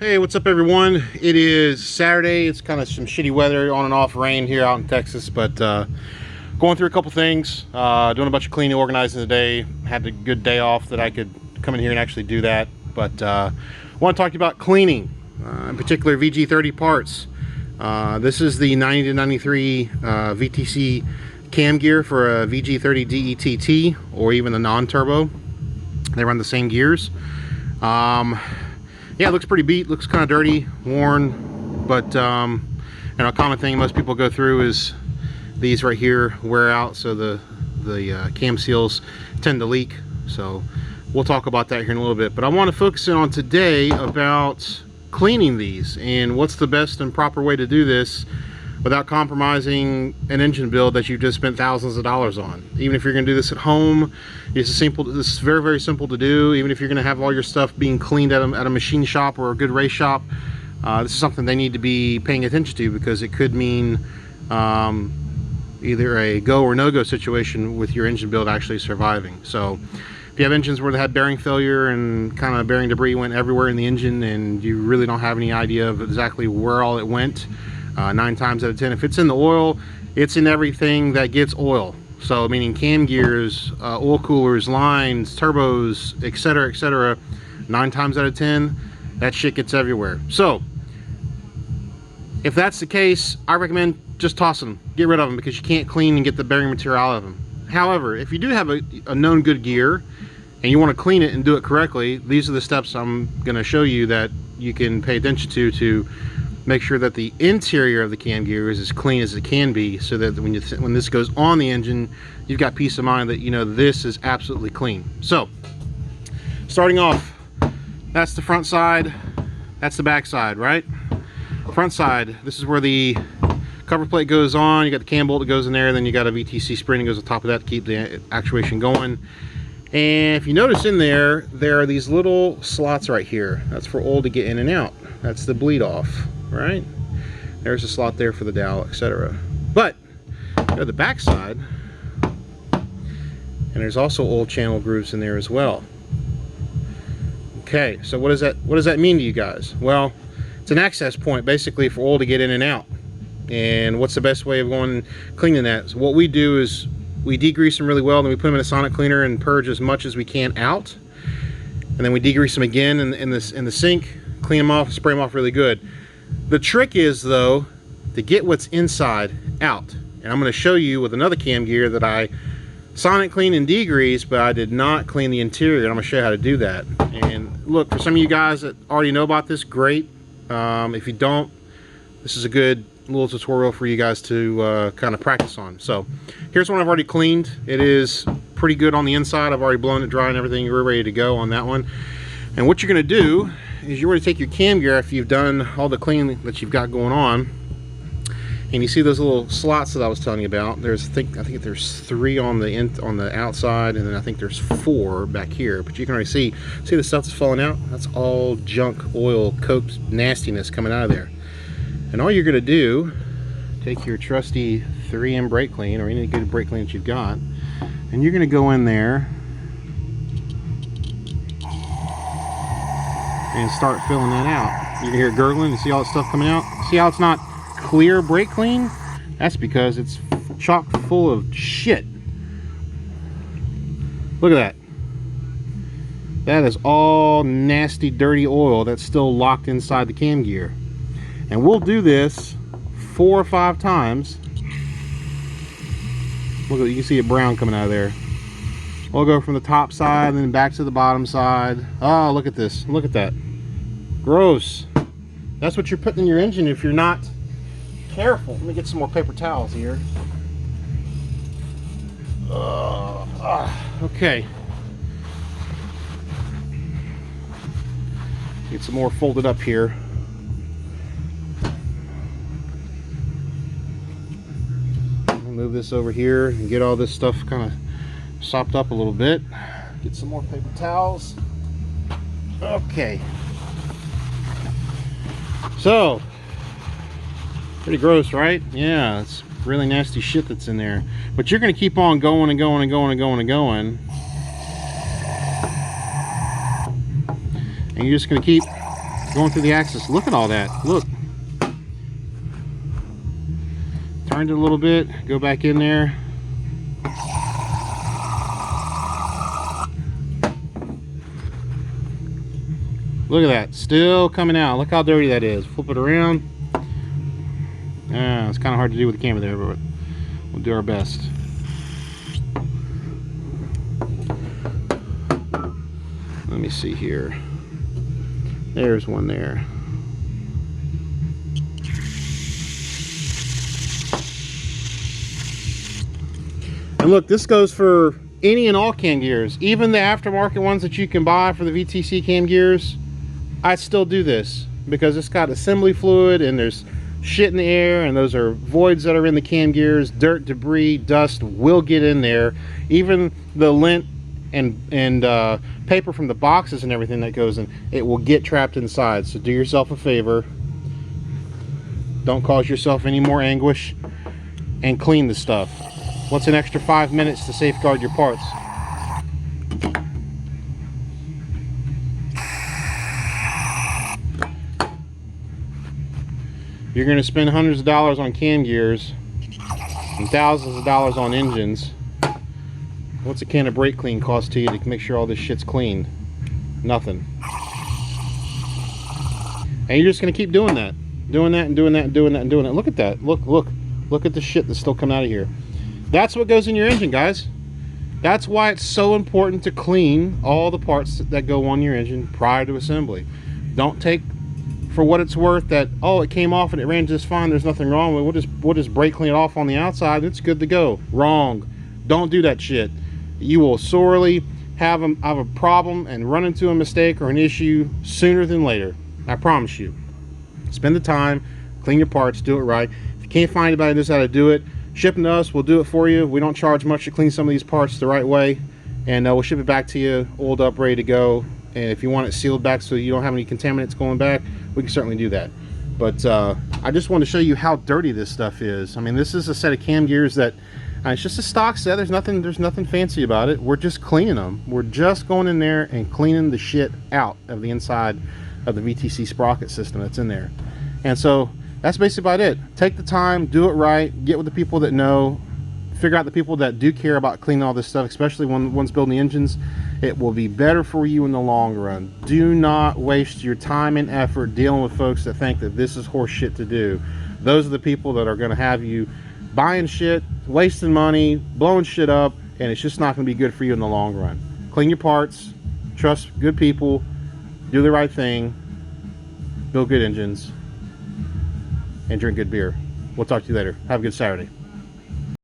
Hey, what's up everyone? It is Saturday. It's kind of some shitty weather, on and off rain here out in Texas, but going through a couple things, doing a bunch of cleaning, organizing today. Had a good day off that I could come in here and actually do that, but I want to talk to you about cleaning, in particular VG30 parts. This is the 90 to 93 VTC cam gear for a VG30 DETT, or even the non-turbo. They run the same gears. Yeah, it looks pretty beat, looks kind of dirty, worn, but you know, a common thing most people go through is these right here wear out, so the cam seals tend to leak. So we'll talk about that here in a little bit, but I want to focus in on today about cleaning these and what's the best and proper way to do this without compromising an engine build that you've just spent thousands of dollars on. Even if you're going to do this at home, this is very, very simple to do. Even if you're going to have all your stuff being cleaned at a machine shop or a good race shop, this is something they need to be paying attention to, because it could mean either a go or no-go situation with your engine build actually surviving. So if you have engines where they had bearing failure and kind of bearing debris went everywhere in the engine, and you really don't have any idea of exactly where all it went, 9 times out of 10, if it's in the oil, it's in everything that gets oil. So meaning cam gears, oil coolers, lines, turbos, etc., etc. 9 times out of 10, that shit gets everywhere. So if that's the case, I recommend just toss them, get rid of them, because you can't clean and get the bearing material out of them. However, if you do have a known good gear and you want to clean it and do it correctly, these are the steps I'm going to show you that you can pay attention to make sure that the interior of the cam gear is as clean as it can be, so that when this goes on the engine, you've got peace of mind that you know this is absolutely clean. So starting off, that's the front side, that's the back side, right? Front side, this is where the cover plate goes on. You got the cam bolt that goes in there, and then you got a VTC spring that goes on top of that to keep the actuation going. And if you notice in there are these little slots right here. That's for oil to get in and out. That's the bleed off, right? There's a slot there for the dowel, etc. But go to the back side, and there's also oil channel grooves in there as well. Okay, so what does that mean to you guys? Well, it's an access point basically for oil to get in and out. And what's the best way of going and cleaning that? So what we do is we degrease them really well, then we put them in a sonic cleaner and purge as much as we can out, and then we degrease them again in the sink, clean them off, spray them off really good. The trick is, though, to get what's inside out. And I'm going to show you with another cam gear that I sonic clean and degrease, but I did not clean the interior, and I'm going to show you how to do that. And look, for some of you guys that already know about this, great. If you don't, this is a good little tutorial for you guys to kind of practice on. So here's one I've already cleaned. It is pretty good on the inside. I've already blown it dry and everything. We're ready to go on that one. And what you're going to do is you're going to take your cam gear after you've done all the cleaning that you've got going on, and you see those little slots that I was telling you about. I think there's 3 on the outside, and then I think there's 4 back here. But you can already see the stuff that's falling out. That's all junk, oil, coke, nastiness coming out of there. And all you're going to do, take your trusty 3M brake clean, or any good brake clean that you've got, and you're going to go in there and start filling that out. You can hear it gurgling. You see all that stuff coming out? See how it's not clear brake clean? That's because it's chock full of shit. Look at that. That is all nasty, dirty oil that's still locked inside the cam gear. And we'll do this 4 or 5 times. Look, you can see it brown coming out of there. We'll go from the top side, then back to the bottom side. Oh, look at this. Look at that. Gross. That's what you're putting in your engine if you're not careful. Let me get some more paper towels here. Okay. Get some more folded up here. Move this over here and get all this stuff kind of sopped up a little bit. Get some more paper towels. Okay. So, pretty gross, right? Yeah, it's really nasty shit that's in there. But you're going to keep on going and going and going and going and going. And you're just going to keep going through the axis. Look at all that. Look. Turned it a little bit. Go back in there. Look at that. Still coming out. Look how dirty that is. Flip it around. It's kind of hard to do with the camera there, but we'll do our best. Let me see here. There's one there. And look, this goes for any and all cam gears, even the aftermarket ones that you can buy for the VTC cam gears. I still do this because it's got assembly fluid and there's shit in the air, and those are voids that are in the cam gears. Dirt, debris, dust will get in there. Even the lint and paper from the boxes and everything that goes in, it will get trapped inside. So do yourself a favor, don't cause yourself any more anguish, and clean the stuff. What's an extra 5 minutes to safeguard your parts? You're going to spend hundreds of dollars on cam gears and thousands of dollars on engines. What's a can of brake clean cost to you to make sure all this shit's clean? Nothing. And you're just going to keep doing that. Doing that and doing that and doing that and doing that. Look at that. Look at the shit that's still coming out of here. That's what goes in your engine, guys. That's why it's so important to clean all the parts that go on your engine prior to assembly. Don't take for what it's worth that, oh, it came off and it ran just fine, there's nothing wrong with it, we'll just brake clean it off on the outside, it's good to go. Wrong. Don't do that shit. You will sorely have a problem and run into a mistake or an issue sooner than later. I promise you. Spend the time, clean your parts, do it right. If you can't find anybody who knows how to do it, ship them to us, we'll do it for you. We don't charge much to clean some of these parts the right way, and we'll ship it back to you oiled up, ready to go. And if you want it sealed back so you don't have any contaminants going back, we can certainly do that. But I just want to show you how dirty this stuff is. I mean, this is a set of cam gears that it's just a stock set. There's nothing fancy about it. We're just cleaning them. We're just going in there and cleaning the shit out of the inside of the VTC sprocket system that's in there. And so that's basically about it. Take the time, do it right, get with the people that know, figure out the people that do care about cleaning all this stuff, especially ones building the engines. It will be better for you in the long run. Do not waste your time and effort dealing with folks that think that this is horse shit to do. Those are the people that are going to have you buying shit, wasting money, blowing shit up, and it's just not going to be good for you in the long run. Clean your parts, trust good people, do the right thing, build good engines, and drink good beer. We'll talk to you later. Have a good Saturday.